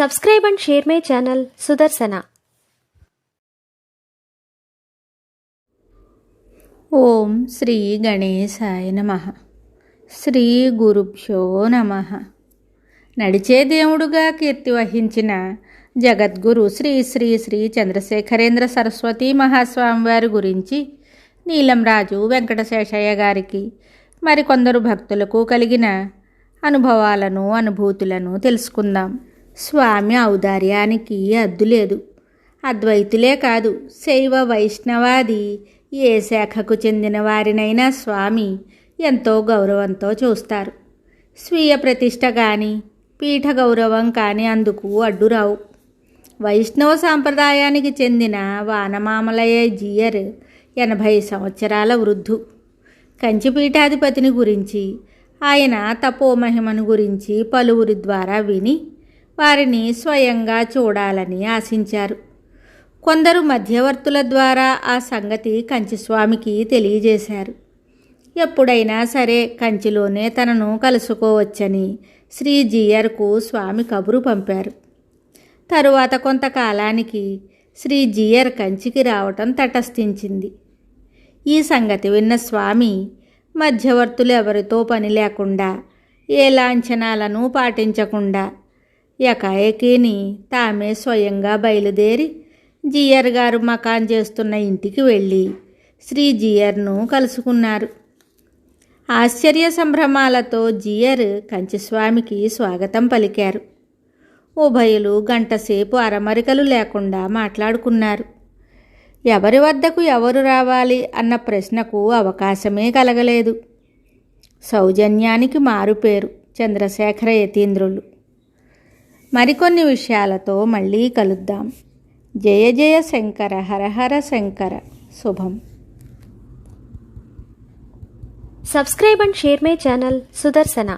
Subscribe and share my channel Sudarsana. ఓం శ్రీ గణేశాయ నమః. శ్రీ గురుభ్యో నమః. నడిచే దేవుడుగా కీర్తి వహించిన జగద్గురు శ్రీ శ్రీ శ్రీ చంద్రశేఖరేంద్ర సరస్వతి మహాస్వామి వారి గురించి నీలంరాజు వెంకటశేషయ్య గారికి మరికొందరు భక్తులకు కలిగిన అనుభవాలను అనుభూతులను తెలుసుకుందాం. స్వామి ఔదార్యానికి అద్దులేదు. అద్వైతులే కాదు, శైవ వైష్ణవాది ఏ శాఖకు చెందిన వారినైనా స్వామి ఎంతో గౌరవంతో చూస్తారు. స్వీయ ప్రతిష్ట కానీ పీఠ గౌరవం కానీ అందుకు అడ్డురావు. వైష్ణవ సాంప్రదాయానికి చెందిన వానమామలయ్య జీయర్ 80 సంవత్సరాల వృద్ధు. కంచిపీఠాధిపతిని గురించి, ఆయన తపోమహిమను గురించి పలువురి ద్వారా విని వారిని స్వయంగా చూడాలని ఆశించారు. కొందరు మధ్యవర్తుల ద్వారా ఆ సంగతి కంచిస్వామికి తెలియజేశారు. ఎప్పుడైనా సరే కంచిలోనే తనను కలుసుకోవచ్చని శ్రీ జీయర్కు స్వామి కబురు పంపారు. తరువాత కొంతకాలానికి శ్రీ జీయర్ కంచికి రావటం తటస్థించింది. ఈ సంగతి విన్న స్వామి మధ్యవర్తులు ఎవరితో పని లేకుండా, ఏ లాంఛనాలను పాటించకుండా ఏకాఏకీని తామే స్వయంగా బయలుదేరి జీయర్ గారు మకాన్ చేస్తున్న ఇంటికి వెళ్ళి శ్రీ జీయర్ను కలుసుకున్నారు. ఆశ్చర్య సంభ్రమాలతో జీయర్ కంచిస్వామికి స్వాగతం పలికారు. ఉభయులు గంటసేపు అరమరికలు లేకుండా మాట్లాడుకున్నారు. ఎవరి వద్దకు ఎవరు రావాలి అన్న ప్రశ్నకు అవకాశమే కలగలేదు. సౌజన్యానికి మారుపేరు చంద్రశేఖర యతీంద్రులు. మరికొన్ని విషయాలతో మళ్ళీ కలుద్దాం. జయ జయ శంకర, హర హర శంకర. శుభం. Subscribe and share my channel Sudarsana.